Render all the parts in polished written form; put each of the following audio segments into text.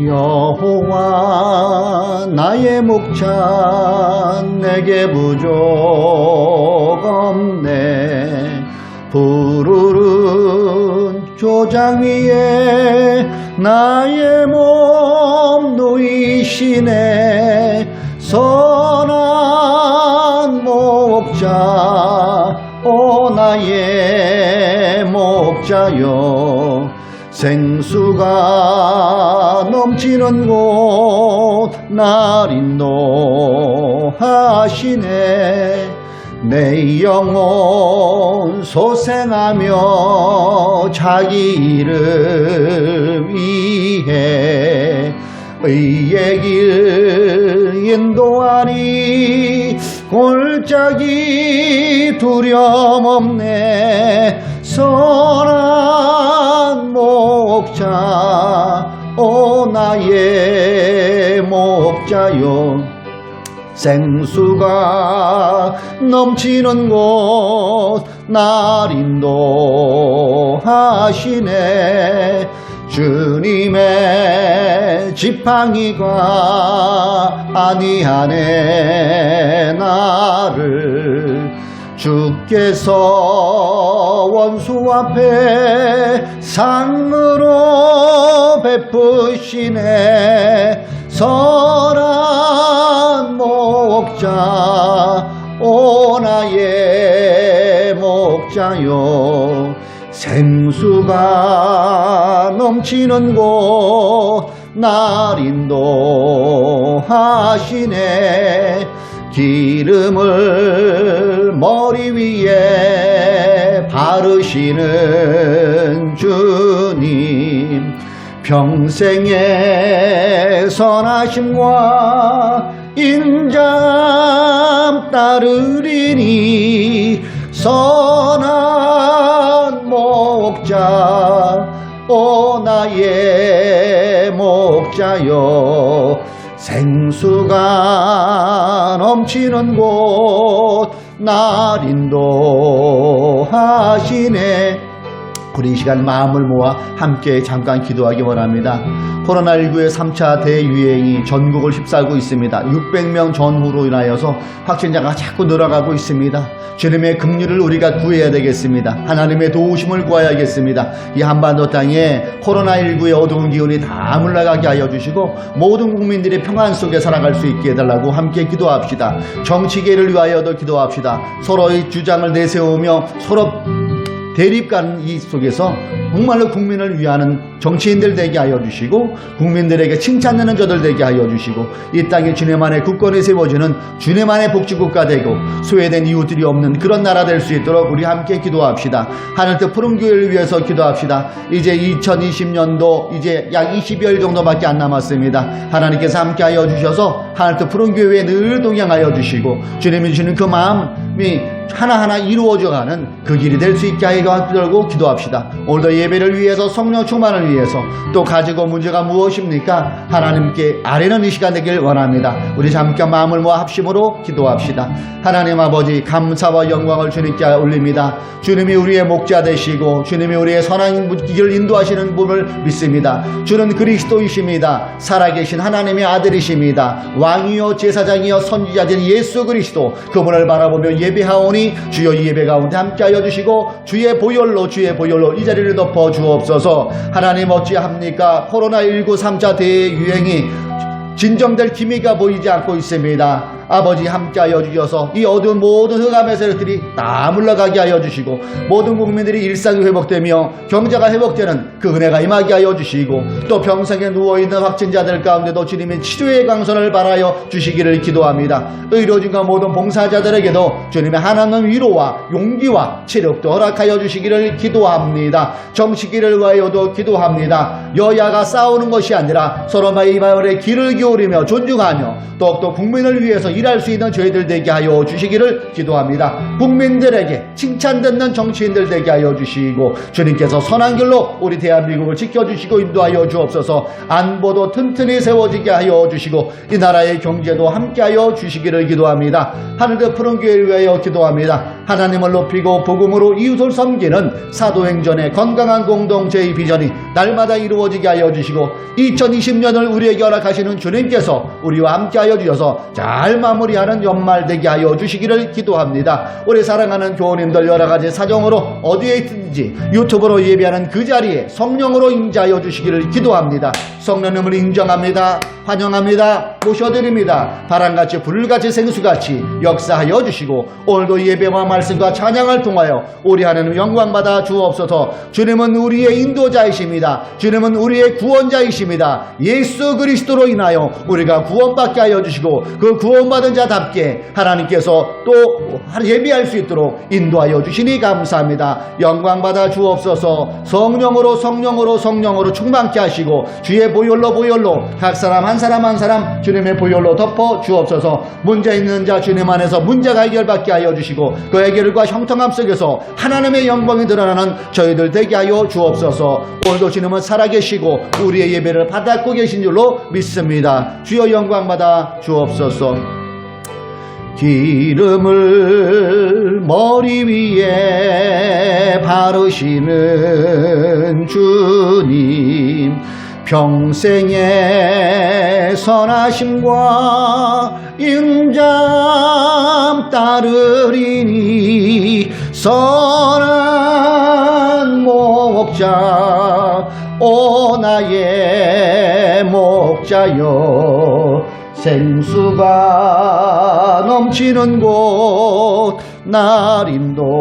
여호와 나의 목자 내게 부족 없네. 푸르른 조장 위에 나의 몸 누이시네. 선한 목자 오 나의 목자여. 생수가 넘치는 곳 날 인도하시네. 내 영혼 소생하며 자기 이름 위해 의의 길 인도하니 골짜기 두려움 없네. 선한 목자 오 나의 목자여. 생수가 넘치는 곳 날 인도하시네. 주님의 지팡이가 안위하네 나를. 주께서 원수 앞에 상으로 베푸시네. 선한 목자 오 나의 목자여. 생수가 넘치는 곳 날 인도하시네. 기름을 머리 위에 바르시는 주님. 평생의 선하심과 인자함 따르리니. 선한 목자 오 나의 목자여. 생수가 넘치는 곳 날 인도하시네. 우리 이 시간 마음을 모아 함께 잠깐 기도하기 원합니다. 코로나19의 3차 대유행이 전국을 휩싸고 있습니다. 600명 전후로 인하여서 확진자가 자꾸 늘어가고 있습니다. 주님의 긍휼을 우리가 구해야 되겠습니다. 하나님의 도우심을 구해야겠습니다. 이 한반도 땅에 코로나19의 어두운 기운이 다 물러가게 하여 주시고 모든 국민들이 평안 속에 살아갈 수 있게 해달라고 함께 기도합시다. 정치계를 위하여도 기도합시다. 서로의 주장을 내세우며 서로 대립가는 이 속에서 정말로 국민을 위하는 정치인들 되게 하여 주시고 국민들에게 칭찬되는 저들 되게 하여 주시고 이 땅에 주님만의 국권이 세워지는 주님만의 복지국가 되고 소외된 이웃들이 없는 그런 나라 될 수 있도록 우리 함께 기도합시다. 하늘 뜻 푸른 교회를 위해서 기도합시다. 이제 2020년도 이제 약 20여일 정도밖에 안 남았습니다. 하나님께서 함께 하여 주셔서 하늘 뜻 푸른 교회에 늘 동행하여 주시고 주님이 주시는 그 마음이 하나하나 이루어져가는 그 길이 될 수 있게 하여 들고 기도합시다. 오늘도 예배를 위해서 성령 충만을 위해서 또 가지고 문제가 무엇입니까? 하나님께 아뢰는 이 시간 되길 원합니다. 우리 잠깐 마음을 모아 합심으로 기도합시다. 하나님 아버지 감사와 영광을 주님께 올립니다. 주님이 우리의 목자 되시고 주님이 우리의 선한 길을 인도하시는 분을 믿습니다. 주는 그리스도이십니다. 살아계신 하나님의 아들이십니다. 왕이요 제사장이요 선지자된 예수 그리스도 그분을 바라보며 예배하오니 주여 이 예배 가운데 함께하여 주시고 주의 보혈로 이 자리를 덮어 주옵소서. 하나님 어찌합니까? 코로나19 3차 대유행이 진정될 기미가 보이지 않고 있습니다. 아버지 함께하여 주셔서 이 어두운 모든 흑암의 세력들이 다 물러가게 하여 주시고 모든 국민들이 일상이 회복되며 경제가 회복되는 그 은혜가 임하게 하여 주시고 또 병상에 누워있는 확진자들 가운데도 주님의 치료의 강선을 바라여 주시기를 기도합니다. 의료진과 모든 봉사자들에게도 주님의 하나님 위로와 용기와 체력도 허락하여 주시기를 기도합니다. 정치기를 위하여도 기도합니다. 여야가 싸우는 것이 아니라 서로 마음의 길을 기울이며 존중하며 또 국민을 위해서 일할 수 있는 저희들 되게 하여 주시기를 기도합니다. 국민들에게 칭찬 듣는 정치인들 되게 하여 주시고 주님께서 선한 길로 우리 대한민국을 지켜주시고 인도하여 주옵소서. 안보도 튼튼히 세워지게 하여 주시고 이 나라의 경제도 함께하여 주시기를 기도합니다. 하늘의 푸른 교회를 위하여 기도합니다. 하나님을 높이고 복음으로 이웃을 섬기는 사도행전의 건강한 공동체의 비전이 날마다 이루어지게 하여 주시고 2020년을 우리에게 허락하시는 주님께서 우리와 함께하여 주셔서 잘 마무리하는 연말 되게 하여 주시기를 기도합니다. 우리 사랑하는 교우님들 여러가지 사정으로 어디에 있든지 유튜브로 예배하는 그 자리에 성령으로 임재하여 주시기를 기도합니다. 성령님을 인정합니다. 환영합니다. 모셔드립니다. 바람같이 불같이 생수같이 역사하여 주시고 오늘도 예배와 말씀과 찬양을 통하여 우리 하나님 영광받아 주옵소서. 주님은 우리의 인도자이십니다. 주님은 우리의 구원자이십니다. 예수 그리스도로 인하여 우리가 구원받게 하여 주시고 그 구원받은 자답게 하나님께서 또 예배할 수 있도록 인도하여 주시니 감사합니다. 영광받아 주옵소서. 성령으로 충만케 하시고 주의 보혈로 각 사람 한 사람 주님의 보혈로 덮어 주옵소서. 문제 있는 자 주님 안에서 문제가 해결받게 하여 주시고 그 해결과 형통함 속에서 하나님의 영광이 드러나는 저희들 되게 하여 주옵소서. 오늘도 주님은 살아계시고 우리의 예배를 받았고 계신 줄로 믿습니다. 주여 영광받아 주옵소서. 기름을 머리 위에 바르시는 주님 평생의 선하심과 인잠 따르리니 선한 목자 오 나의 목자여 생수가 넘치는 곳 날 인도하시네.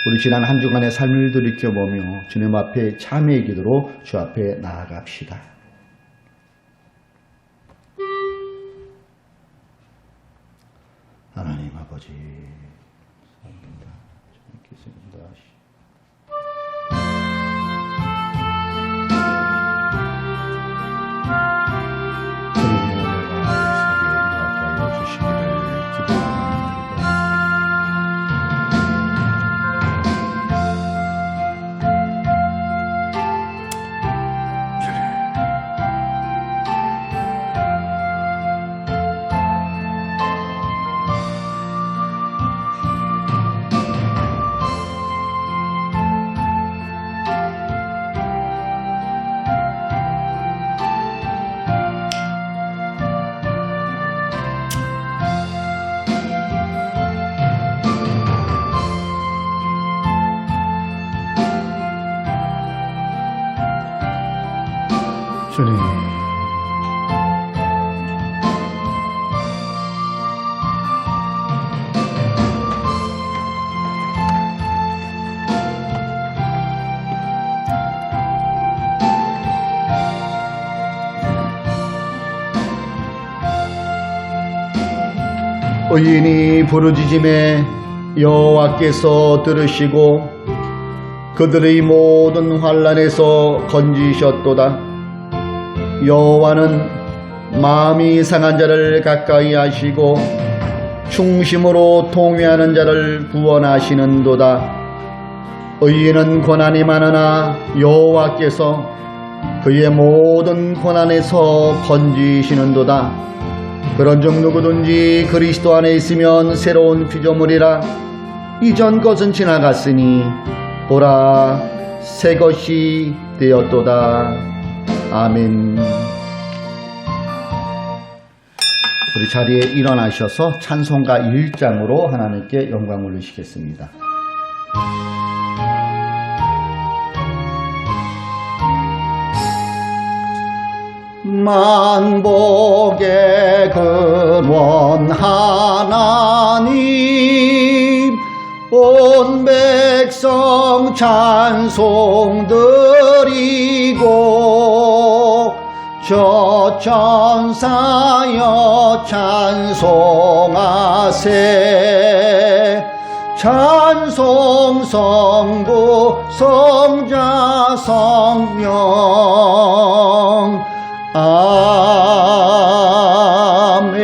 우리 지난 한 주간의 삶을 돌이켜보며 주님 앞에 참회의 기도로 주 앞에 나아갑시다. 하나님 아버지 감사합니다. 주님께서입니다. 주님, 의인이 부르짖음에 여호와께서 들으시고 그들의 모든 환난에서 건지셨도다. 여호와는 마음이 상한 자를 가까이 하시고 충심으로 통회하는 자를 구원하시는도다. 의인은 고난이 많으나 여호와께서 그의 모든 고난에서 건지시는도다. 그런즉 누구든지 그리스도 안에 있으면 새로운 피조물이라. 이전 것은 지나갔으니 보라 새 것이 되었도다. 아멘. 우리 자리에 일어나셔서 찬송가 1장으로 하나님께 영광 올리시겠습니다. 만복의 근원 하나님 온 백성 찬송 드리고 저 천사여 찬송하세 찬송하세 찬송 성부 성자 성령 아멘.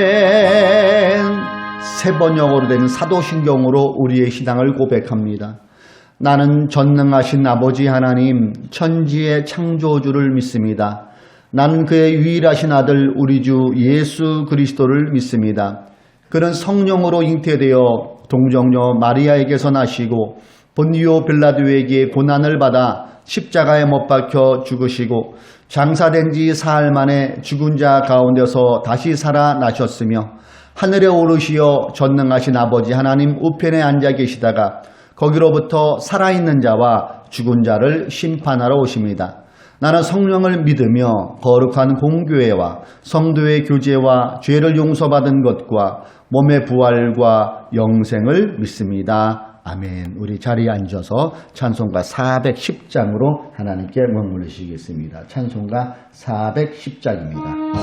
세 번역어로 된 사도신경으로 우리의 신앙을 고백합니다. 나는 전능하신 아버지 하나님 천지의 창조주를 믿습니다. 나는 그의 유일하신 아들 우리 주 예수 그리스도를 믿습니다. 그는 성령으로 잉태되어 동정녀 마리아에게서 나시고 본디오 빌라도에게 고난을 받아 십자가에 못 박혀 죽으시고 장사된 지 사흘 만에 죽은 자 가운데서 다시 살아나셨으며 하늘에 오르시어 전능하신 아버지 하나님 우편에 앉아 계시다가 거기로부터 살아있는 자와 죽은 자를 심판하러 오십니다. 나는 성령을 믿으며 거룩한 공교회와 성도의 교제와 죄를 용서받은 것과 몸의 부활과 영생을 믿습니다. 아멘. 우리 자리에 앉아서 찬송가 410장으로 하나님께 머무르시겠습니다. 찬송가 410장입니다.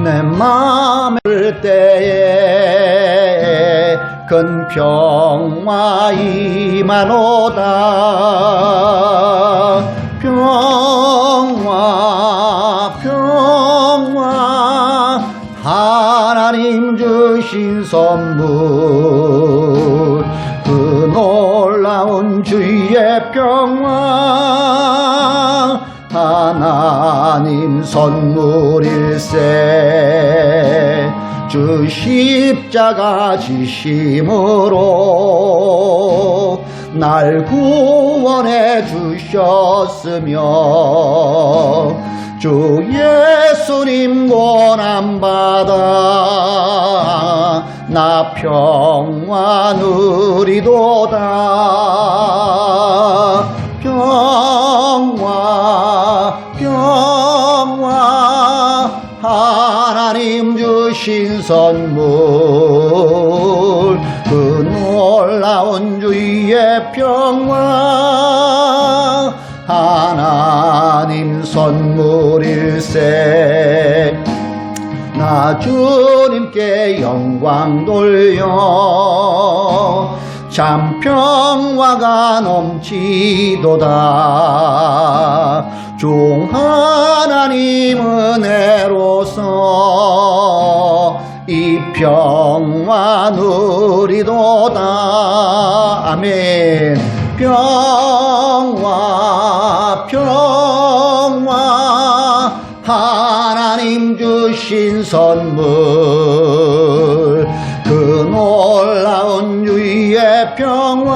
내 맘을 때에 큰 평화 임하노다. 평화 하나님 주신 선물 그 놀라운 주의 평화 하나님 선물일세. 주 십자가 지심으로 날 구원해 주셨으며 주 예수님 고난받아 나 평화 누리도다. 평화 하나님 주신 선물 그 놀라운 주의 평화 하나님 선물일세. 나 주님께 영광 돌려 참 평화가 넘치도다. 주 하나님 은혜로서 이 평화 누리도다. 아멘. 평화 하나님 주신 선물 그 놀라운 주의 평화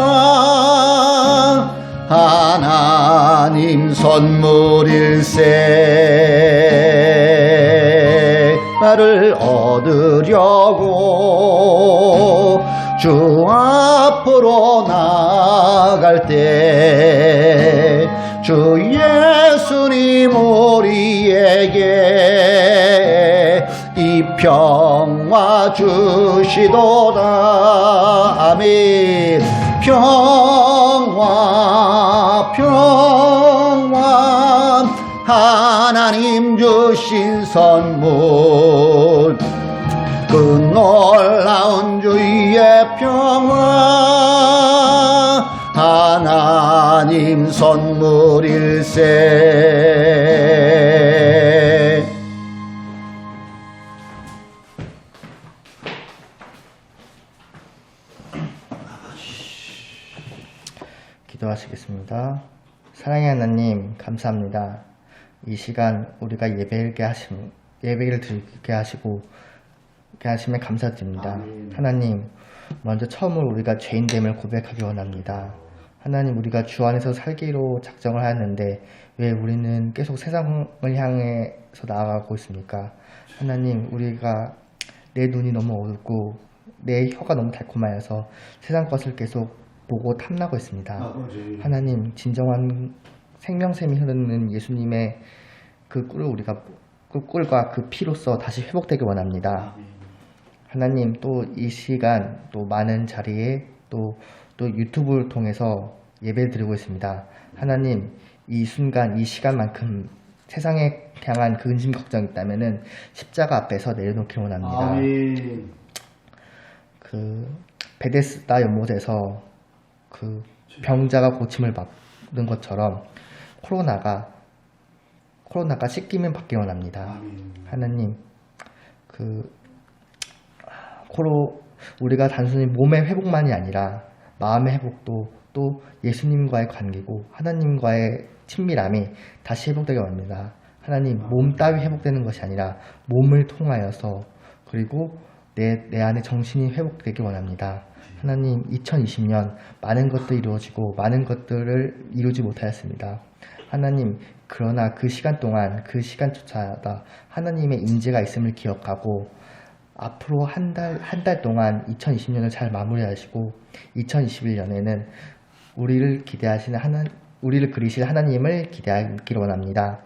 하나님 선물일세. 나를 얻으려고 주 앞으로 나갈 때 주 예수님 우리에게 이 평화 주시도다. 아멘. 평화 하나님 주신 선물 그 놀라운 주의 평화 하나님 선물일세. 기도하시겠습니다. 사랑의 하나님 감사합니다. 이 시간 우리가 예배를 드리게 하시고 이렇게 하시면 감사드립니다. 아멘. 하나님 먼저 처음으로 우리가 죄인됨을 고백하기 원합니다. 하나님 우리가 주 안에서 살기로 작정을 하였는데 왜 우리는 계속 세상을 향해서 나아가고 있습니까? 하나님 우리가 내 눈이 너무 어둡고 내 혀가 너무 달콤하여서 세상 것을 계속 보고 탐나고 있습니다. 하나님 진정한 생명샘이 흐르는 예수님의 그 꿀을 우리가 그 꿀과 그 피로써 다시 회복되길 원합니다. 하나님 또 이 시간 또 많은 자리에 또 유튜브를 통해서 예배를 드리고 있습니다. 하나님 이 순간, 이 시간만큼 세상에 향한 그 근심 걱정이 있다면은 십자가 앞에서 내려놓기를 원합니다. 아멘. 그 베데스다 연못에서 그 병자가 고침을 받는 것처럼 코로나가 씻김을 받기 원합니다. 아멘. 하나님, 우리가 단순히 몸의 회복만이 아니라 마음의 회복도 또 예수님과의 관계고 하나님과의 친밀함이 다시 회복되게 원합니다. 하나님, 몸 따위 회복되는 것이 아니라 몸을 통하여서 그리고 내 안에 정신이 회복되기 원합니다. 하나님, 2020년 많은 것들이 이루어지고 많은 것들을 이루지 못하였습니다. 하나님, 그러나 그 시간 동안 그 시간조차다 하나님의 인재가 있음을 기억하고 앞으로 한 달 동안 2020년을 잘 마무리하시고 2021년에는 우리를 그리실 하나님을 기대하기를 원합니다.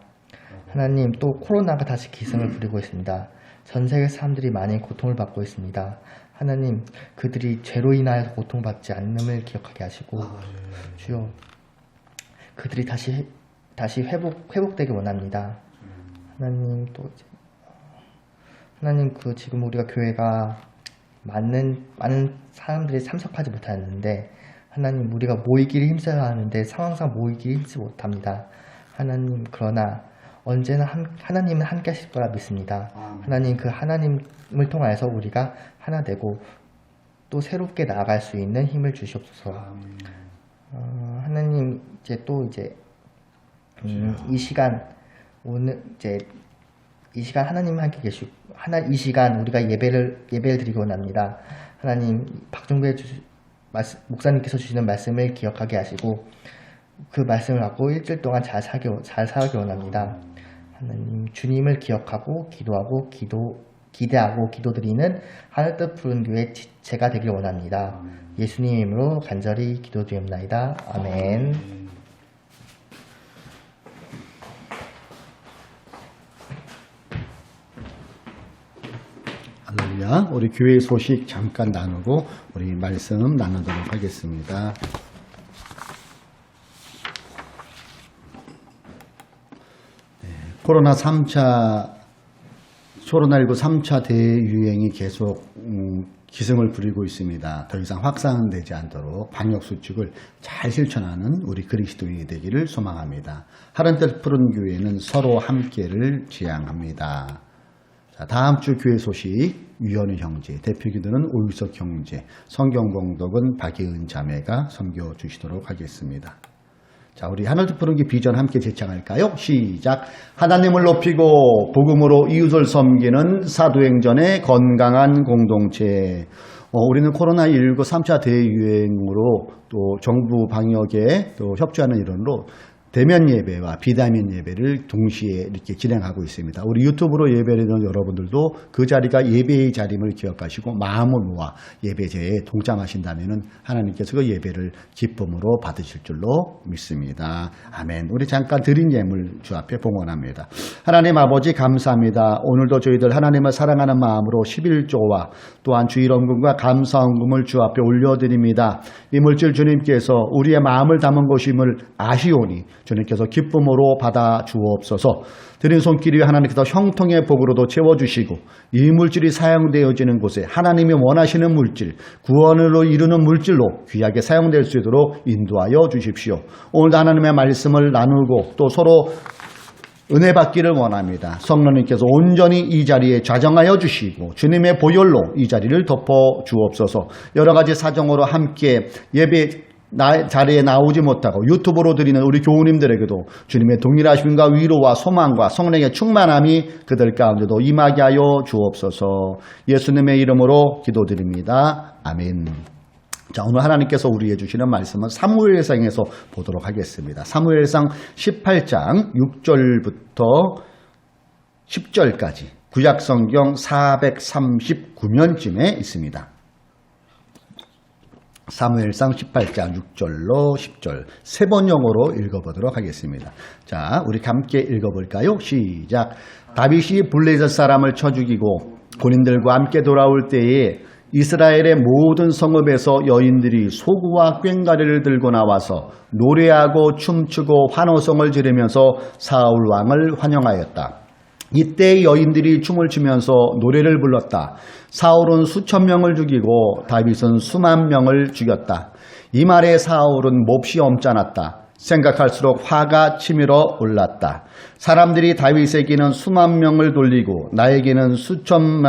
하나님, 또 코로나가 다시 기승을 부리고 있습니다. 전 세계 사람들이 많이 고통을 받고 있습니다. 하나님, 그들이 죄로 인하여서 고통받지 않음을 기억하게 하시고 주여, 그들이 다시 회복되기 원합니다. 하나님, 또 하나님, 지금 우리가 교회가 많은 사람들이 참석하지 못하는데 하나님, 우리가 모이기를 힘써야 하는데 상황상 모이기를 힘쓰지 못합니다. 하나님, 그러나 언제나 하나님은 함께 하실 거라 믿습니다. 하나님, 그 하나님을 통하여서 우리가 하나 되고 또 새롭게 나아갈 수 있는 힘을 주시옵소서. 하나님, 이 시간 하나님 함께 계시고 이 시간 우리가 예배를 드리기 원합니다. 하나님, 박종배 목사님께서 주시는 말씀을 기억하게 하시고 그 말씀을 갖고 일주일 동안 잘 살기 원합니다. 하나님, 주님을 기억하고 기대하고 기도드리는 하늘뜻 푸른 교회 제가 되길 원합니다. 예수님 이름으로 간절히 기도드립니다. 아멘. 할렐루야. 우리 교회 소식 잠깐 나누고 우리 말씀 나누도록 하겠습니다. 코로나19 3차 대유행이 계속 기승을 부리고 있습니다. 더 이상 확산되지 않도록 방역수칙을 잘 실천하는 우리 그리스도인이 되기를 소망합니다. 하늘뜻 푸른 교회는 서로 함께를 지향합니다. 자, 다음 주 교회 소식 유현우 형제, 대표기도는 오유석 형제, 성경봉독은 박예은 자매가 섬겨 주시도록 하겠습니다. 자, 우리 하늘뜻 푸른 교회 비전 함께 제창할까요? 시작. 하나님을 높이고 복음으로 이웃을 섬기는 사도행전의 건강한 공동체. 우리는 코로나19 3차 대유행으로 또 정부 방역에 또 협조하는 일원으로 대면 예배와 비대면 예배를 동시에 이렇게 진행하고 있습니다. 우리 유튜브로 예배를 드리는 여러분들도 그 자리가 예배의 자림을 기억하시고 마음을 모아 예배제에 동참하신다면 하나님께서 그 예배를 기쁨으로 받으실 줄로 믿습니다. 아멘. 우리 잠깐 드린 예물 주 앞에 봉헌합니다. 하나님 아버지 감사합니다. 오늘도 저희들 하나님을 사랑하는 마음으로 11조와 또한 주일원금과 감사원금을 주 앞에 올려드립니다. 이 물질 주님께서 우리의 마음을 담은 것임을 아시오니 주님께서 기쁨으로 받아 주옵소서. 드린 손길이 하나님께서 형통의 복으로도 채워주시고 이 물질이 사용되어지는 곳에 하나님이 원하시는 물질, 구원으로 이루는 물질로 귀하게 사용될 수 있도록 인도하여 주십시오. 오늘도 하나님의 말씀을 나누고 또 서로 은혜 받기를 원합니다. 성령님께서 온전히 이 자리에 좌정하여 주시고 주님의 보혈로 이 자리를 덮어 주옵소서. 여러 가지 사정으로 함께 예배 자리에 나오지 못하고 유튜브로 드리는 우리 교우님들에게도 주님의 동일하심과 위로와 소망과 성령의 충만함이 그들 가운데도 임하게 하여 주옵소서. 예수님의 이름으로 기도드립니다. 아멘. 자, 오늘 하나님께서 우리에게 주시는 말씀은 사무엘상에서 보도록 하겠습니다. 사무엘상 18장 6절부터 10절까지 구약성경 439면쯤에 있습니다. 사무엘상 18장 6절로 10절 세 번역으로 읽어보도록 하겠습니다. 자, 우리 함께 읽어볼까요? 시작. 다윗이 블레셋 사람을 쳐 죽이고 군인들과 함께 돌아올 때에 이스라엘의 모든 성읍에서 여인들이 소구와 꽹과리를 들고 나와서 노래하고 춤추고 환호성을 지르면서 사울 왕을 환영하였다. 이때 여인들이 춤을 추면서 노래를 불렀다. 사울은 수천 명을 죽이고 다윗은 수만 명을 죽였다. 이 말에 사울은 몹시 엄짠았다. 생각할수록 화가 치밀어 올랐다. 사람들이 다윗에게는 수만 명을 돌리고 나에게는 수천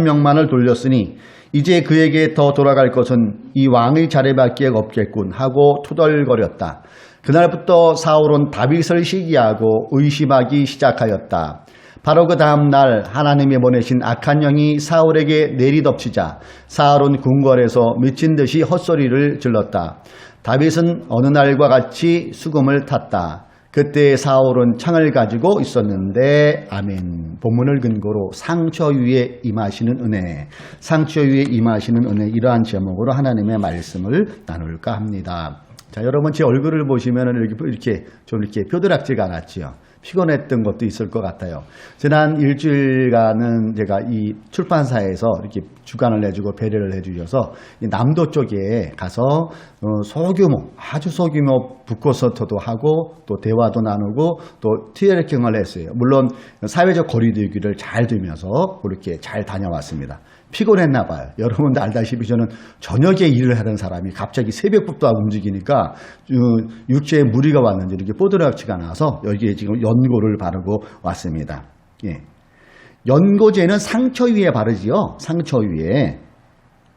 명만을 돌렸으니 이제 그에게 더 돌아갈 것은 이 왕의 자리밖에 없겠군 하고 투덜거렸다. 그날부터 사울은 다윗을 시기하고 의심하기 시작하였다. 바로 그 다음 날 하나님이 보내신 악한 영이 사울에게 내리덮치자 사울은 궁궐에서 미친 듯이 헛소리를 질렀다. 다윗은 어느 날과 같이 수금을 탔다. 그때 사울은 창을 가지고 있었는데 아멘. 본문을 근거로 상처 위에 임하시는 은혜, 상처 위에 임하시는 은혜, 이러한 제목으로 하나님의 말씀을 나눌까 합니다. 자, 여러분 제 얼굴을 보시면 이렇게 뼈드락지가 났지요. 피곤했던 것도 있을 것 같아요. 지난 일주일간은 제가 이 출판사에서 이렇게 주간을 내주고 배려를 해주셔서 이 남도 쪽에 가서 소규모, 아주 소규모 북콘서트도 하고 또 대화도 나누고 또 트레킹을 했어요. 물론 사회적 거리두기를 잘 두면서 그렇게 잘 다녀왔습니다. 피곤했나 봐요. 여러분도 알다시피 저는 저녁에 일을 하던 사람이 갑자기 새벽부터 움직이니까 육체에 무리가 왔는지 이렇게 뽀드락지가 나서 여기에 지금 연고를 바르고 왔습니다. 예. 연고제는 상처 위에 바르지요. 상처 위에.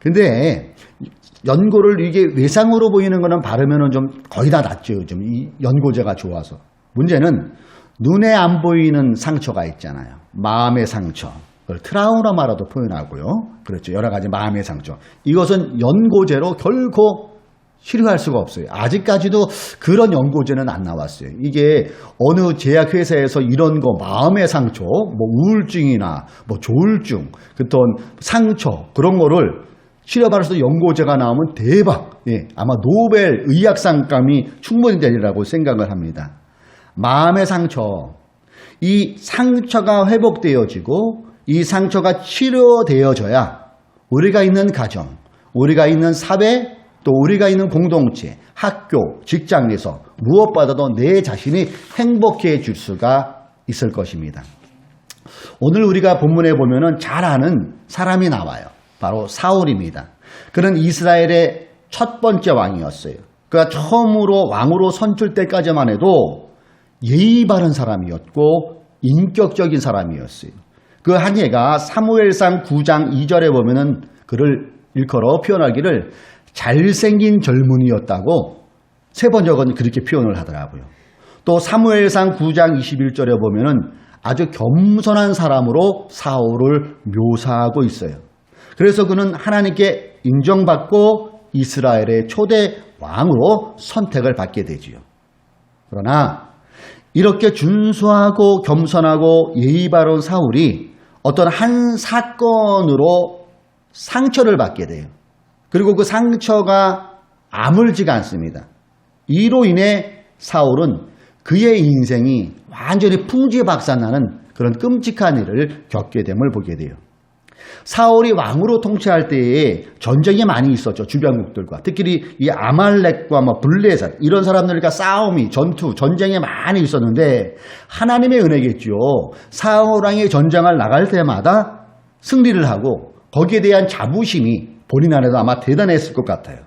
근데 연고를 이게 외상으로 보이는 거는 바르면은 좀 거의 다 낫죠. 좀 이 연고제가 좋아서. 문제는 눈에 안 보이는 상처가 있잖아요. 마음의 상처. 그걸 트라우마라도 표현하고요. 그렇죠. 여러 가지 마음의 상처. 이것은 연고제로 결코 치료할 수가 없어요. 아직까지도 그런 연고제는 안 나왔어요. 이게 어느 제약회사에서 이런 거 마음의 상처, 뭐 우울증이나 뭐 조울증, 어떤 상처 그런 거를 치료받을 수 있는 연고제가 나오면 대박. 예, 아마 노벨 의학상감이 충분히 되리라고 생각을 합니다. 마음의 상처. 이 상처가 회복되어지고 이 상처가 치료되어져야 우리가 있는 가정, 우리가 있는 사회, 또 우리가 있는 공동체, 학교, 직장에서 무엇보다도 내 자신이 행복해질 수가 있을 것입니다. 오늘 우리가 본문에 보면은 잘 아는 사람이 나와요. 바로 사울입니다. 그는 이스라엘의 첫 번째 왕이었어요. 그가 처음으로 왕으로 선출 때까지만 해도 예의 바른 사람이었고 인격적인 사람이었어요. 그 한 예가 사무엘상 9장 2절에 보면은 그를 일컬어 표현하기를 잘생긴 젊은이였다고 세 번역은 그렇게 표현을 하더라고요. 또 사무엘상 9장 21절에 보면은 아주 겸손한 사람으로 사울을 묘사하고 있어요. 그래서 그는 하나님께 인정받고 이스라엘의 초대 왕으로 선택을 받게 되지요. 그러나 이렇게 준수하고 겸손하고 예의 바른 사울이 어떤 한 사건으로 상처를 받게 돼요. 그리고 그 상처가 아물지가 않습니다. 이로 인해 사울은 그의 인생이 완전히 풍지박산나는 그런 끔찍한 일을 겪게 됨을 보게 돼요. 사울이 왕으로 통치할 때에 전쟁이 많이 있었죠. 주변국들과. 특히 이 아말렉과 블레셋 이런 사람들과 싸움이 전쟁이 많이 있었는데 하나님의 은혜겠죠. 사울 왕이 전쟁을 나갈 때마다 승리를 하고 거기에 대한 자부심이 본인 안에도 아마 대단했을 것 같아요.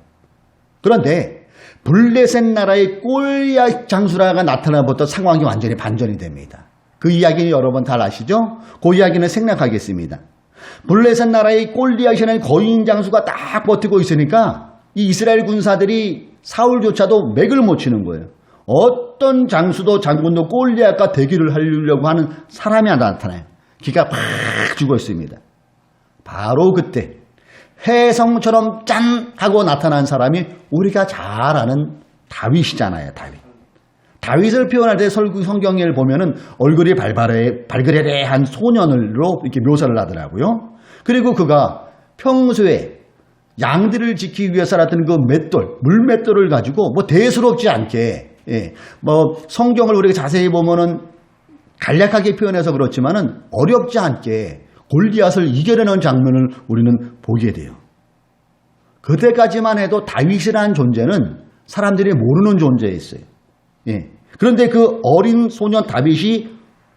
그런데 블레셋 나라의 골리앗 장수라가 나타나부터 상황이 완전히 반전이 됩니다. 그 이야기는 여러분 다 아시죠? 그 이야기는 생략하겠습니다. 블레셋 나라의 골리앗이라는 거인 장수가 딱 버티고 있으니까 이 이스라엘 군사들이 사울조차도 맥을 못 치는 거예요. 어떤 장수도 장군도 골리앗과 대결을 하려고 하는 사람이 나타나요. 기가 팍 죽어 있습니다. 바로 그때 혜성처럼 짠 하고 나타난 사람이 우리가 잘 아는 다윗이잖아요. 다윗을 표현할 때 성경을 보면은 얼굴이 발그레한 소년으로 이렇게 묘사를 하더라고요. 그리고 그가 평소에 양들을 지키기 위해 살았던 그 물맷돌을 가지고 대수롭지 않게, 성경을 우리가 자세히 보면은 간략하게 표현해서 그렇지만은 어렵지 않게 골리앗을 이겨내는 장면을 우리는 보게 돼요. 그때까지만 해도 다윗이라는 존재는 사람들이 모르는 존재였어요. 예. 그런데 그 어린 소년 다윗이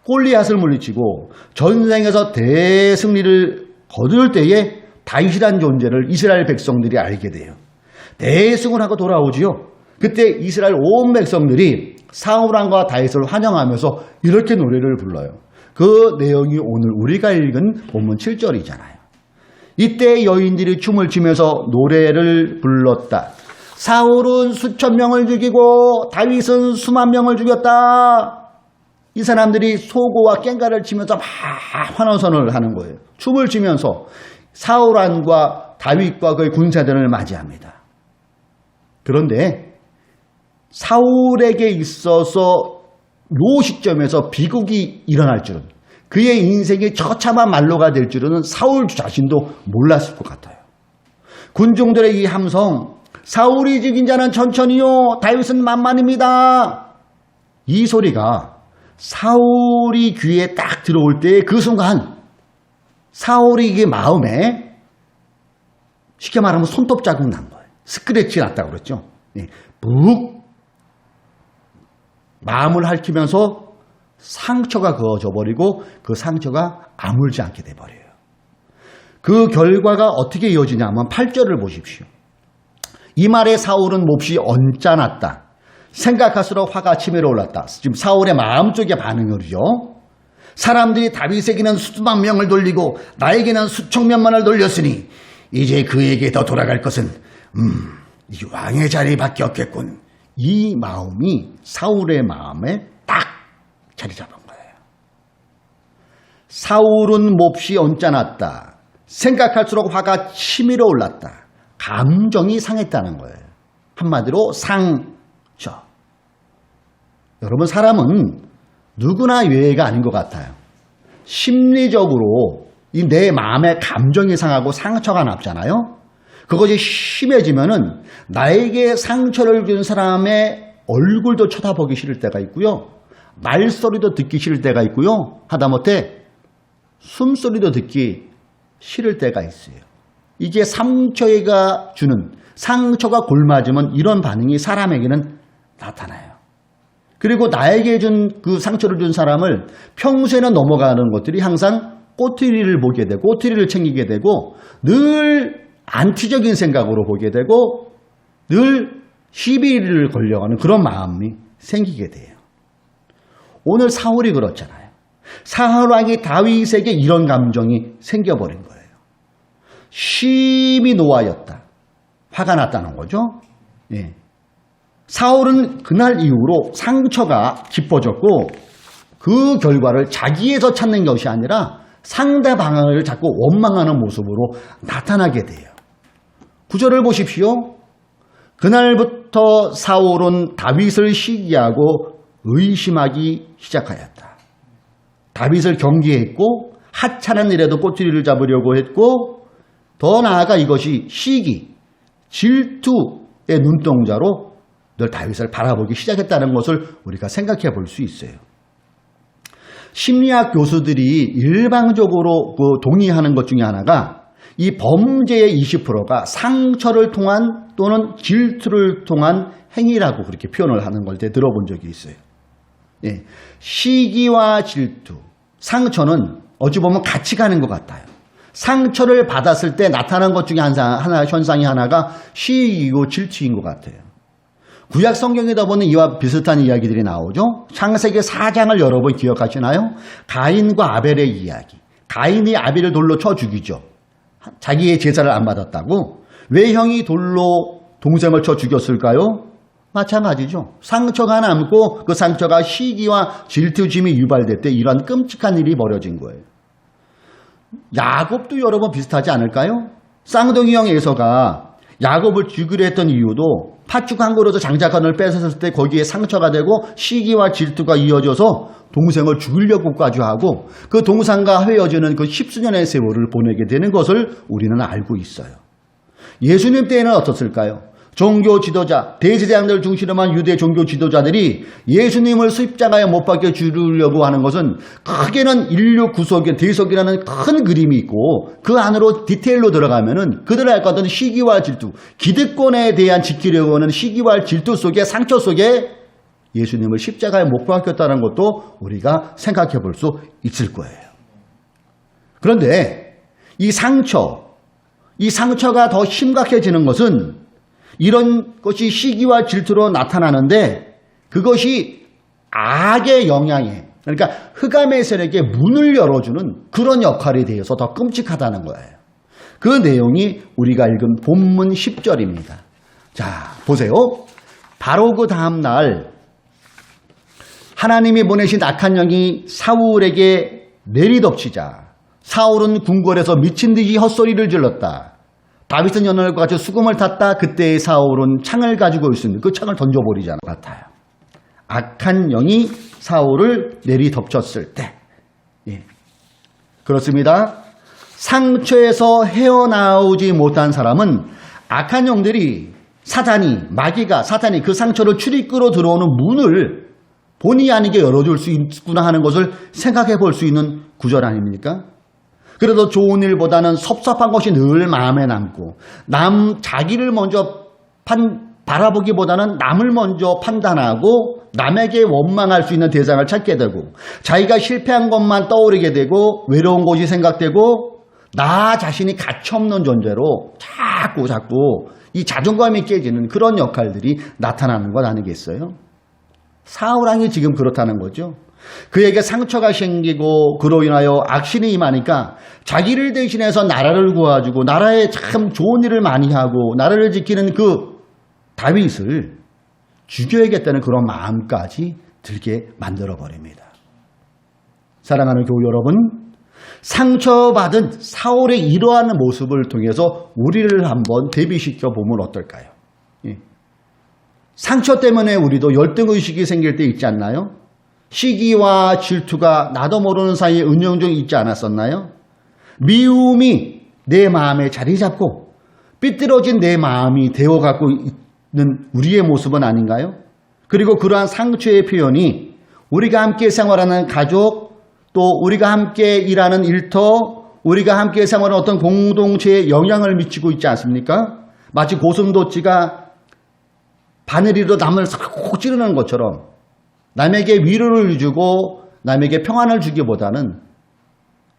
골리앗을 물리치고 전쟁에서 대승리를 거둘 때에 다윗이라는 존재를 이스라엘 백성들이 알게 돼요. 대승을 하고 돌아오지요. 그때 이스라엘 온 백성들이 사울왕과 다윗을 환영하면서 이렇게 노래를 불러요. 그 내용이 오늘 우리가 읽은 본문 7절이잖아요. 이때 여인들이 춤을 추면서 노래를 불렀다. 사울은 수천 명을 죽이고 다윗은 수만 명을 죽였다. 이 사람들이 소고와 꽹과를 치면서 막 환호성을 하는 거예요. 춤을 추면서 사울왕과 다윗과 그의 군사들을 맞이합니다. 그런데 사울에게 있어서 요 시점에서 비극이 일어날 줄은, 그의 인생이 처참한 말로가 될 줄은 사울 자신도 몰랐을 것 같아요. 군중들의 이 함성, 사울이 죽인 자는 천천히요, 다윗은 만만입니다. 이 소리가 사울이 귀에 딱 들어올 때 그 순간 사울이 이게 마음에 쉽게 말하면 손톱 자국 난 거예요. 스크래치 났다고 그랬죠. 북 마음을 핥히면서 상처가 그어져 버리고 그 상처가 아물지 않게 돼버려요. 그 결과가 어떻게 이어지냐면 8절을 보십시오. 이 말에 사울은 몹시 언짢았다. 생각할수록 화가 치밀어 올랐다. 지금 사울의 마음속의 반응이죠. 사람들이 다윗에게는 수만 명을 돌리고 나에게는 수천 명만을 돌렸으니 이제 그에게 더 돌아갈 것은 이 왕의 자리밖에 없겠군. 이 마음이 사울의 마음에 딱 자리 잡은 거예요. 사울은 몹시 언짢았다. 생각할수록 화가 치밀어 올랐다. 감정이 상했다는 거예요. 한마디로 상처. 여러분, 사람은 누구나 예외가 아닌 것 같아요. 심리적으로 이 내 마음에 감정이 상하고 상처가 남잖아요. 그것이 심해지면은 나에게 상처를 준 사람의 얼굴도 쳐다보기 싫을 때가 있고요. 말소리도 듣기 싫을 때가 있고요. 하다못해 숨소리도 듣기 싫을 때가 있어요. 이게 상처가 주는, 상처가 골맞으면 이런 반응이 사람에게는 나타나요. 그리고 나에게 준 그 상처를 준 사람을 평소에는 넘어가는 것들이 항상 꼬투리를 보게 되고 꼬투리를 챙기게 되고 늘 안티적인 생각으로 보게 되고 늘 시비를 걸려가는 그런 마음이 생기게 돼요. 오늘 사울이 그렇잖아요. 사울왕이 다윗에게 이런 감정이 생겨버린 거예요. 심히 노하였다. 화가 났다는 거죠. 예. 사울은 그날 이후로 상처가 깊어졌고 그 결과를 자기에서 찾는 것이 아니라 상대방을 자꾸 원망하는 모습으로 나타나게 돼요. 9절을 보십시오. 그날부터 사울은 다윗을 시기하고 의심하기 시작하였다. 다윗을 경계했고 하찮은 일에도 꼬투리를 잡으려고 했고 더 나아가 이것이 시기, 질투의 눈동자로 늘 다윗을 바라보기 시작했다는 것을 우리가 생각해 볼 수 있어요. 심리학 교수들이 일방적으로 동의하는 것 중에 하나가 이 범죄의 20%가 상처를 통한 또는 질투를 통한 행위라고 그렇게 표현을 하는 걸 들어본 적이 있어요. 예. 시기와 질투, 상처는 어찌 보면 같이 가는 것 같아요. 상처를 받았을 때 나타난 것 중에 현상이 하나가 시기이고 질투인 것 같아요. 구약 성경에다 보면 이와 비슷한 이야기들이 나오죠. 창세기 4장을 여러분 기억하시나요? 가인과 아벨의 이야기. 가인이 아벨을 돌로 쳐 죽이죠. 자기의 제사를 안 받았다고. 왜 형이 돌로 동생을 쳐 죽였을까요? 마찬가지죠. 상처가 남고 그 상처가 시기와 질투심이 유발될 때 이런 끔찍한 일이 벌어진 거예요. 야곱도 여러분 비슷하지 않을까요? 쌍둥이 형 에서가 야곱을 죽이려 했던 이유도 팥죽 한 그릇을 장자간을 뺏었을 때 거기에 상처가 되고 시기와 질투가 이어져서 동생을 죽이려고까지 하고 그 동생과 헤어지는 그 10수년의 세월을 보내게 되는 것을 우리는 알고 있어요. 예수님 때에는 어떻을까요? 종교 지도자, 대제사장들 중심으로만 유대 종교 지도자들이 예수님을 십자가에 못 박혀 죽이려고 하는 것은 크게는 인류 구속의 대속이라는 큰 그림이 있고 그 안으로 디테일로 들어가면은 그들을 알 것 같은 시기와 질투, 기득권에 대한 지키려고 하는 시기와 질투 속에 상처 속에 예수님을 십자가에 못 박혔다는 것도 우리가 생각해 볼 수 있을 거예요. 그런데 이 상처가 더 심각해지는 것은 이런 것이 시기와 질투로 나타나는데 그것이 악의 영향에 그러니까 흑암의 세력에 문을 열어주는 그런 역할이 되어서 더 끔찍하다는 거예요. 그 내용이 우리가 읽은 본문 10절입니다. 자, 보세요. 바로 그 다음 날 하나님이 보내신 악한 영이 사울에게 내리덮치자 사울은 궁궐에서 미친 듯이 헛소리를 질렀다. 다윗은 연합과 같이 수금을 탔다. 그때 사울은 창을 가지고 있습니다. 그 창을 던져버리잖아요. 같아요. 악한 영이 사울을 내리덮쳤을 때. 예. 그렇습니다. 상처에서 헤어나오지 못한 사람은 악한 영들이 사탄이 그 상처를 출입구로 들어오는 문을 본의 아니게 열어줄 수 있구나 하는 것을 생각해 볼 수 있는 구절 아닙니까? 그래도 좋은 일보다는 섭섭한 것이 늘 마음에 남고 자기를 먼저 바라보기보다는 남을 먼저 판단하고 남에게 원망할 수 있는 대상을 찾게 되고 자기가 실패한 것만 떠오르게 되고 외로운 것이 생각되고 나 자신이 가치없는 존재로 자꾸 이 자존감이 깨지는 그런 역할들이 나타나는 것 아니겠어요? 사울 왕이 지금 그렇다는 거죠. 그에게 상처가 생기고 그로 인하여 악신이 임하니까 자기를 대신해서 나라를 구해주고 나라에 참 좋은 일을 많이 하고 나라를 지키는 그 다윗을 죽여야겠다는 그런 마음까지 들게 만들어버립니다. 사랑하는 교우 여러분, 상처받은 사울의 이러한 모습을 통해서 우리를 한번 대비시켜 보면 어떨까요? 예. 상처 때문에 우리도 열등의식이 생길 때 있지 않나요? 시기와 질투가 나도 모르는 사이에 은연중 있지 않았었나요? 미움이 내 마음에 자리 잡고 삐뚤어진 내 마음이 되어가고 있는 우리의 모습은 아닌가요? 그리고 그러한 상처의 표현이 우리가 함께 생활하는 가족, 또 우리가 함께 일하는 일터, 우리가 함께 생활하는 어떤 공동체에 영향을 미치고 있지 않습니까? 마치 고슴도치가 바늘이로 남을 싹 찌르는 것처럼 남에게 위로를 주고 남에게 평안을 주기보다는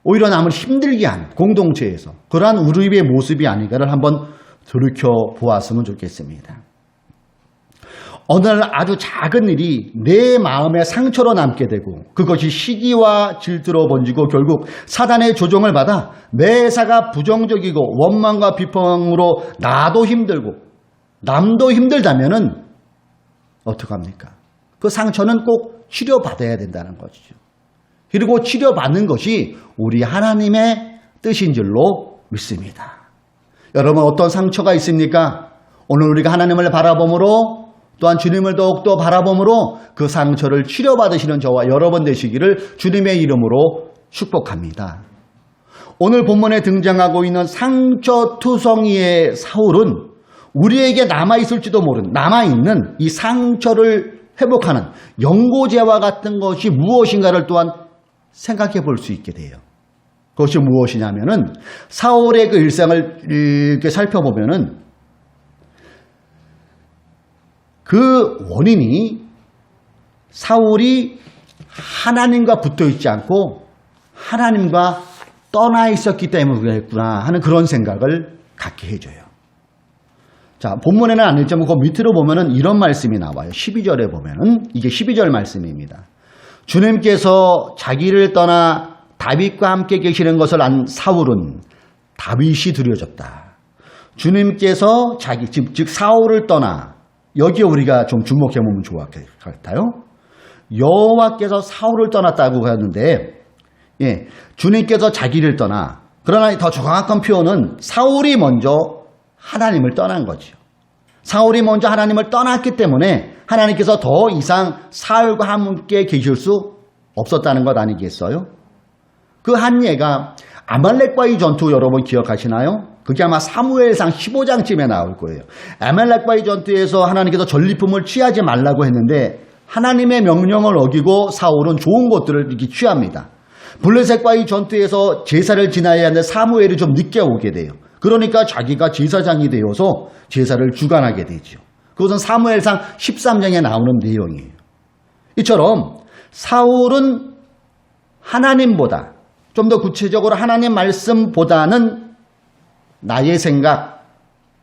오히려 남을 힘들게 한 공동체에서 그러한 우리의 모습이 아닌가를 한번 돌이켜보았으면 좋겠습니다. 어느 날 아주 작은 일이 내 마음에 상처로 남게 되고 그것이 시기와 질투로 번지고 결국 사단의 조종을 받아 매사가 부정적이고 원망과 비평으로 나도 힘들고 남도 힘들다면은 어떡합니까? 그 상처는 꼭 치료받아야 된다는 것이죠. 그리고 치료받는 것이 우리 하나님의 뜻인 줄로 믿습니다. 여러분 어떤 상처가 있습니까? 오늘 우리가 하나님을 바라봄으로 또한 주님을 더욱더 바라봄으로 그 상처를 치료받으시는 저와 여러분 되시기를 주님의 이름으로 축복합니다. 오늘 본문에 등장하고 있는 상처투성이의 사울은 우리에게 남아있을지도 모르는 남아있는 이 상처를 회복하는 연고제와 같은 것이 무엇인가를 또한 생각해 볼 수 있게 돼요. 그것이 무엇이냐면은 사울의 그 일상을 이렇게 살펴보면은 그 원인이 사울이 하나님과 붙어 있지 않고 하나님과 떠나 있었기 때문이겠구나 하는 그런 생각을 갖게 해줘요. 자, 본문에는 안 읽지만 그 밑으로 보면은 이런 말씀이 나와요. 12절에 보면은 이게 12절 말씀입니다. 주님께서 자기를 떠나 다윗과 함께 계시는 것을 안 사울은 다윗이 두려워졌다. 주님께서 즉 사울을 떠나 여기에 우리가 좀 주목해 보면 좋을 것 같아요. 여호와께서 사울을 떠났다고 하는데 예, 주님께서 자기를 떠나 그러나 더 정확한 표현은 사울이 먼저 하나님을 떠난 거죠. 사울이 먼저 하나님을 떠났기 때문에 하나님께서 더 이상 사울과 함께 계실 수 없었다는 것 아니겠어요? 그 한 예가 아말렉과의 전투 여러분 기억하시나요? 그게 아마 사무엘상 15장쯤에 나올 거예요. 아말렉과의 전투에서 하나님께서 전리품을 취하지 말라고 했는데 하나님의 명령을 어기고 사울은 좋은 것들을 이렇게 취합니다. 블레셋과의 전투에서 제사를 지나야 하는데 사무엘이 좀 늦게 오게 돼요. 그러니까 자기가 제사장이 되어서 제사를 주관하게 되죠. 그것은 사무엘상 13장에 나오는 내용이에요. 이처럼 사울은 하나님보다 좀 더 구체적으로 하나님 말씀보다는 나의 생각,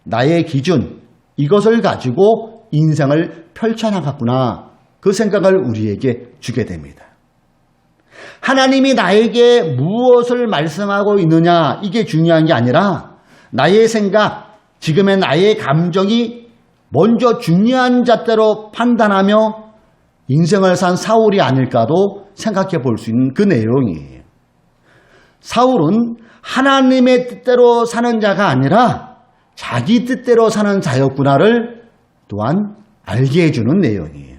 나의 기준 이것을 가지고 인생을 펼쳐나갔구나. 그 생각을 우리에게 주게 됩니다. 하나님이 나에게 무엇을 말씀하고 있느냐 이게 중요한 게 아니라 나의 생각, 지금의 나의 감정이 먼저 중요한 잣대로 판단하며 인생을 산 사울이 아닐까도 생각해 볼 수 있는 그 내용이에요. 사울은 하나님의 뜻대로 사는 자가 아니라 자기 뜻대로 사는 자였구나를 또한 알게 해주는 내용이에요.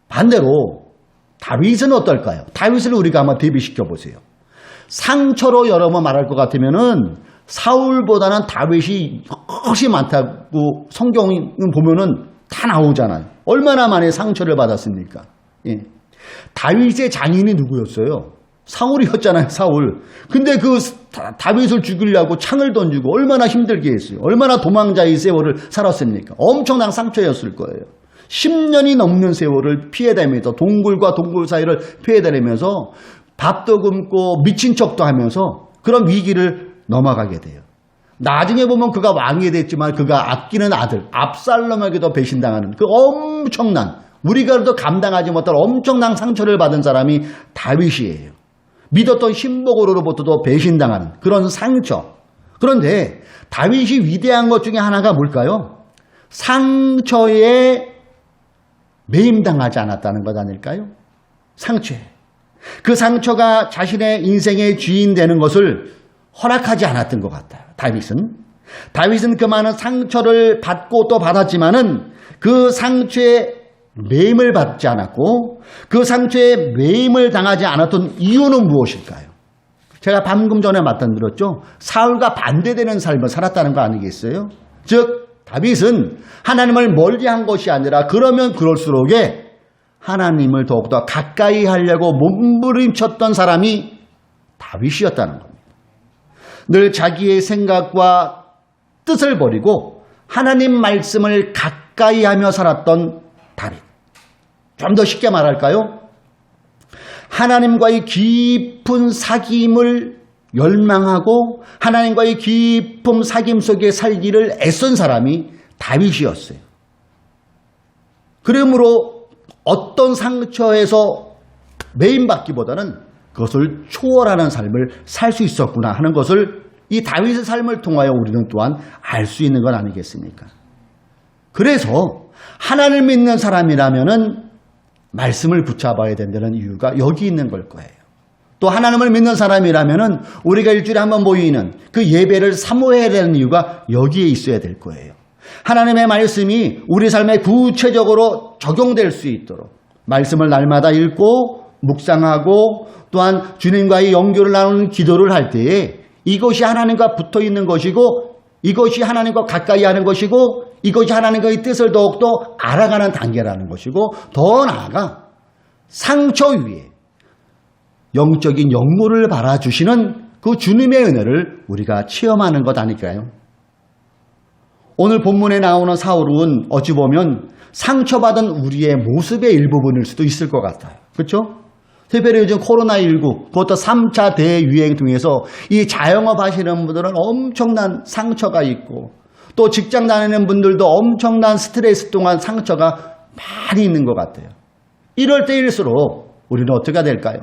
반대로 다윗은 어떨까요? 다윗을 우리가 한번 대비시켜 보세요. 상처로 여러 번 말할 것 같으면은 사울보다는 다윗이 훨씬 많다고 성경 보면은 다 나오잖아요. 얼마나 많이 상처를 받았습니까? 예. 다윗의 장인이 누구였어요? 사울이었잖아요, 사울. 근데 그 다윗을 죽이려고 창을 던지고 얼마나 힘들게 했어요. 얼마나 도망자의 세월을 살았습니까? 엄청난 상처였을 거예요. 10년이 넘는 세월을 피해다니면서 동굴과 동굴 사이를 피해다니면서 밥도 굶고 미친 척도 하면서 그런 위기를 넘어가게 돼요. 나중에 보면 그가 왕이 됐지만 그가 아끼는 아들 압살롬에게도 배신당하는 그 엄청난 우리가 감당하지 못할 엄청난 상처를 받은 사람이 다윗이에요. 믿었던 신복으로부터도 배신당하는 그런 상처. 그런데 다윗이 위대한 것 중에 하나가 뭘까요? 상처에 매임당하지 않았다는 것 아닐까요? 상처에. 그 상처가 자신의 인생의 주인 되는 것을 허락하지 않았던 것 같아요. 다윗은 그 많은 상처를 받고 또 받았지만은 그 상처에 매임을 받지 않았고 그 상처에 매임을 당하지 않았던 이유는 무엇일까요? 제가 방금 전에 말씀드렸죠. 사울과 반대되는 삶을 살았다는 거 아니겠어요? 즉 다윗은 하나님을 멀리한 것이 아니라 그러면 그럴수록 하나님을 더욱더 가까이 하려고 몸부림쳤던 사람이 다윗이었다는 겁니다. 늘 자기의 생각과 뜻을 버리고 하나님 말씀을 가까이 하며 살았던 다윗. 좀 더 쉽게 말할까요? 하나님과의 깊은 사귐을 열망하고 하나님과의 깊은 사귐 속에 살기를 애쓴 사람이 다윗이었어요. 그러므로 어떤 상처에서 매임받기보다는 그것을 초월하는 삶을 살 수 있었구나 하는 것을 이 다윗의 삶을 통하여 우리는 또한 알 수 있는 건 아니겠습니까? 그래서 하나님을 믿는 사람이라면은 말씀을 붙잡아야 된다는 이유가 여기 있는 걸 거예요. 또 하나님을 믿는 사람이라면은 우리가 일주일에 한 번 모이는 그 예배를 사모해야 되는 이유가 여기에 있어야 될 거예요. 하나님의 말씀이 우리 삶에 구체적으로 적용될 수 있도록 말씀을 날마다 읽고 묵상하고 또한 주님과의 연결을 나누는 기도를 할 때에 이것이 하나님과 붙어 있는 것이고 이것이 하나님과 가까이 하는 것이고 이것이 하나님과의 뜻을 더욱더 알아가는 단계라는 것이고 더 나아가 상처 위에 영적인 영물을 발아주시는 그 주님의 은혜를 우리가 체험하는 것 아닐까요? 오늘 본문에 나오는 사울은 어찌 보면 상처받은 우리의 모습의 일부분일 수도 있을 것 같아요. 그렇죠? 특별히 요즘 코로나19 그것도 3차 대유행 중에서 이 자영업 하시는 분들은 엄청난 상처가 있고 또 직장 다니는 분들도 엄청난 스트레스 동안 상처가 많이 있는 것 같아요. 이럴 때일수록 우리는 어떻게 될까요?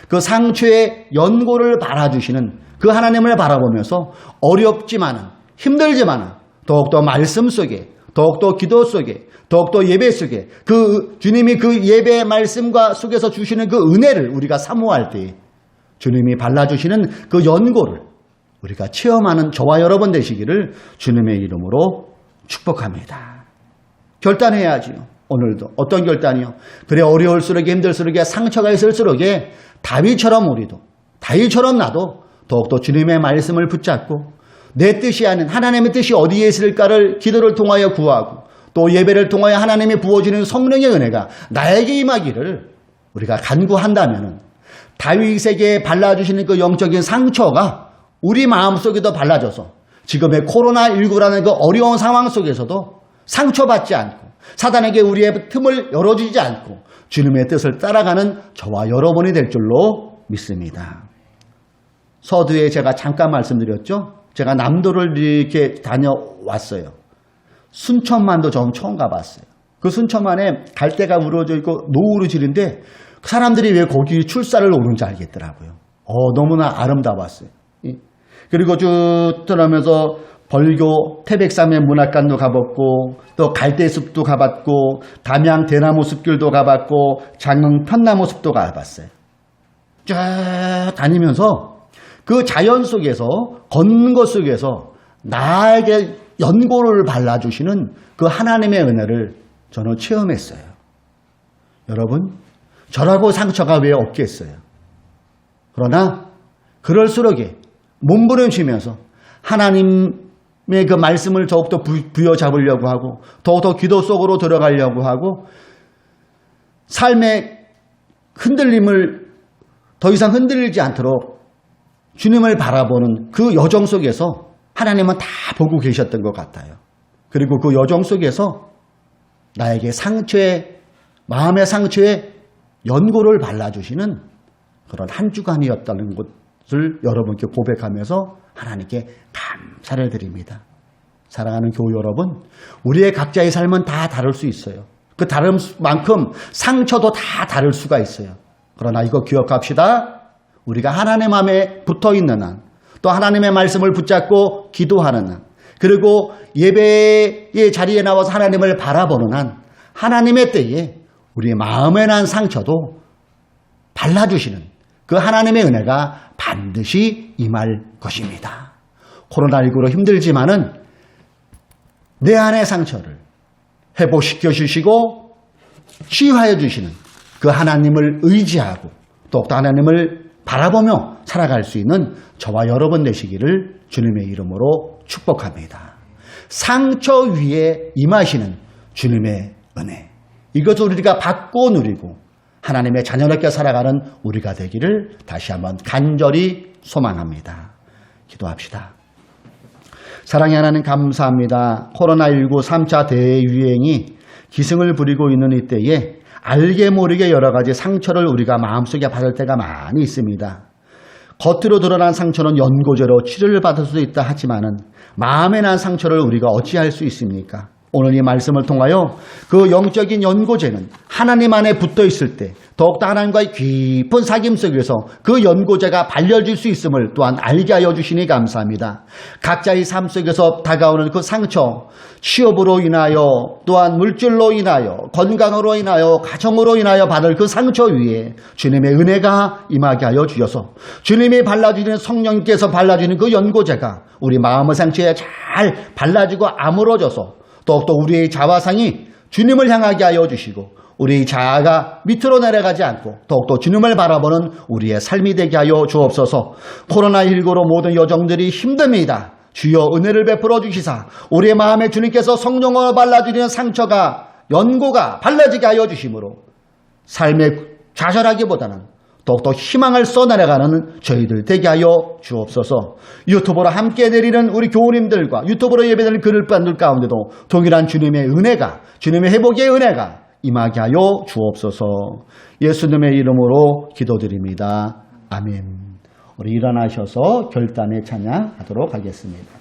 그 상처의 연고를 바라주시는 그 하나님을 바라보면서 어렵지만은 힘들지만은 더욱더 말씀 속에 더욱더 기도 속에 더욱더 예배 속에 그 주님이 그 예배 말씀과 속에서 주시는 그 은혜를 우리가 사모할 때 주님이 발라주시는 그 연고를 우리가 체험하는 저와 여러분 되시기를 주님의 이름으로 축복합니다. 결단해야지요. 오늘도 어떤 결단이요? 그래 어려울수록 힘들수록 상처가 있을수록 다윗처럼 우리도 다윗처럼 나도 더욱더 주님의 말씀을 붙잡고 내 뜻이 아닌 하나님의 뜻이 어디에 있을까를 기도를 통하여 구하고 또 예배를 통하여 하나님이 부어주는 성령의 은혜가 나에게 임하기를 우리가 간구한다면 다윗에게 발라주시는 그 영적인 상처가 우리 마음속에도 발라져서 지금의 코로나19라는 그 어려운 상황 속에서도 상처받지 않고 사단에게 우리의 틈을 열어주지 않고 주님의 뜻을 따라가는 저와 여러분이 될 줄로 믿습니다. 서두에 제가 잠깐 말씀드렸죠. 제가 남도를 이렇게 다녀왔어요. 순천만도 좀 처음 가봤어요. 그 순천만에 갈대가 우러져 있고 노을이 지는데 사람들이 왜 거기 출사를 오는지 알겠더라고요. 너무나 아름다웠어요. 그리고 쭉 떠나면서 벌교 태백산의 문학관도 가봤고 또 갈대숲도 가봤고 담양 대나무 숲길도 가봤고 장흥 편나무 숲도 가봤어요. 쭉 다니면서 그 자연 속에서 걷는 것 속에서 나에게 연고를 발라주시는 그 하나님의 은혜를 저는 체험했어요. 여러분, 저라고 상처가 왜 없겠어요? 그러나 그럴수록에 몸부림치면서 하나님의 그 말씀을 더욱더 부여잡으려고 하고 더욱더 기도 속으로 들어가려고 하고 삶의 흔들림을 더 이상 흔들리지 않도록 주님을 바라보는 그 여정 속에서 하나님은 다 보고 계셨던 것 같아요. 그리고 그 여정 속에서 나에게 마음의 상처에 연고를 발라주시는 그런 한 주간이었다는 것을 여러분께 고백하면서 하나님께 감사를 드립니다. 사랑하는 교우 여러분, 우리의 각자의 삶은 다 다를 수 있어요. 그 다른 만큼 상처도 다 다를 수가 있어요. 그러나 이거 기억합시다. 우리가 하나님 마음에 붙어있는 한, 또 하나님의 말씀을 붙잡고 기도하는 한, 그리고 예배의 자리에 나와서 하나님을 바라보는 한, 하나님의 때에 우리의 마음에 난 상처도 발라주시는 그 하나님의 은혜가 반드시 임할 것입니다. 코로나19로 힘들지만은 내 안의 상처를 회복시켜 주시고 치유하여 주시는 그 하나님을 의지하고 또 하나님을 바라보며 살아갈 수 있는 저와 여러분 되시기를 주님의 이름으로 축복합니다. 상처 위에 임하시는 주님의 은혜, 이것을 우리가 받고 누리고 하나님의 자녀답게 살아가는 우리가 되기를 다시 한번 간절히 소망합니다. 기도합시다. 사랑의 하나님 감사합니다. 코로나19 3차 대유행이 기승을 부리고 있는 이때에 알게 모르게 여러 가지 상처를 우리가 마음속에 받을 때가 많이 있습니다. 겉으로 드러난 상처는 연고제로 치료를 받을 수도 있다 하지만은 마음에 난 상처를 우리가 어찌할 수 있습니까? 오늘 이 말씀을 통하여 그 영적인 연고제는 하나님 안에 붙어 있을 때 더욱더 하나님과의 깊은 사귐 속에서 그 연고제가 발려질 수 있음을 또한 알게 하여 주시니 감사합니다. 각자의 삶 속에서 다가오는 그 상처, 취업으로 인하여 또한 물질로 인하여 건강으로 인하여 가정으로 인하여 받을 그 상처 위에 주님의 은혜가 임하게 하여 주셔서 주님이 발라주시는 성령께서 발라주는 그 연고제가 우리 마음의 상처에 잘 발라지고 아물어져서 더욱더 우리의 자화상이 주님을 향하게 하여 주시고 우리 자아가 밑으로 내려가지 않고 더욱더 주님을 바라보는 우리의 삶이 되게 하여 주옵소서. 코로나19로 모든 여정들이 힘듭니다. 주여 은혜를 베풀어 주시사 우리의 마음에 주님께서 성령을 발라주시는 상처가 연고가 발라지게 하여 주심으로 삶에 좌절하기보다는 더욱더 희망을 써내려가는 저희들 되게 하여 주옵소서. 유튜브로 함께 내리는 우리 교우님들과 유튜브로 예배드리는 그릇반들 가운데도 동일한 주님의 은혜가, 주님의 회복의 은혜가 임하게 하여 주옵소서. 예수님의 이름으로 기도드립니다. 아멘. 우리 일어나셔서 결단의 찬양하도록 하겠습니다.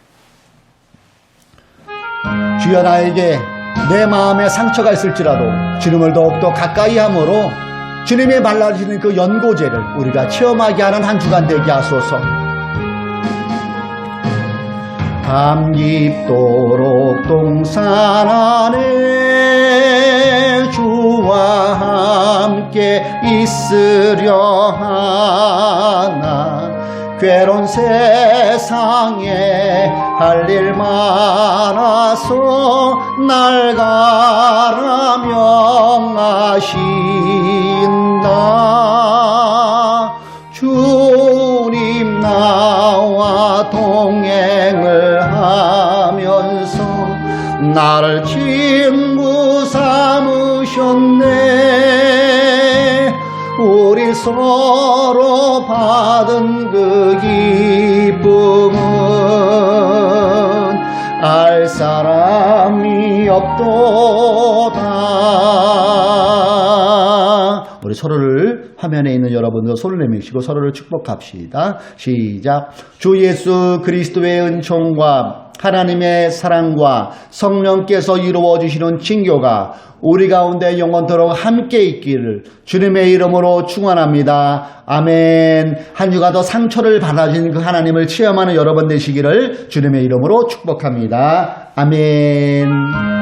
주여, 나에게 내 마음에 상처가 있을지라도 주님을 더욱더 가까이 함으로 주님이 발라주시는 그 연고제를 우리가 체험하게 하는 한 주간 되게 하소서. 밤 깊도록 동산 안에 주와 함께 있으려 하나 괴로운 세상에 할 일 많아서 날 가라 명하신다. 주님 나와 동행을 나를 친구 삼으셨네. 우리 서로 받은 그 기쁨은 알 사람이 없도다. 우리 서로를 화면에 있는 여러분들 손을 내미시고 서로를 축복합시다. 시작. 주 예수 그리스도의 은총과 하나님의 사랑과 성령께서 이루어 주시는 친교가 우리 가운데 영원토록 함께 있기를 주님의 이름으로 축원합니다. 아멘. 한 주가 더 상처를 받아진 그 하나님을 체험하는 여러분 되시기를 주님의 이름으로 축복합니다. 아멘.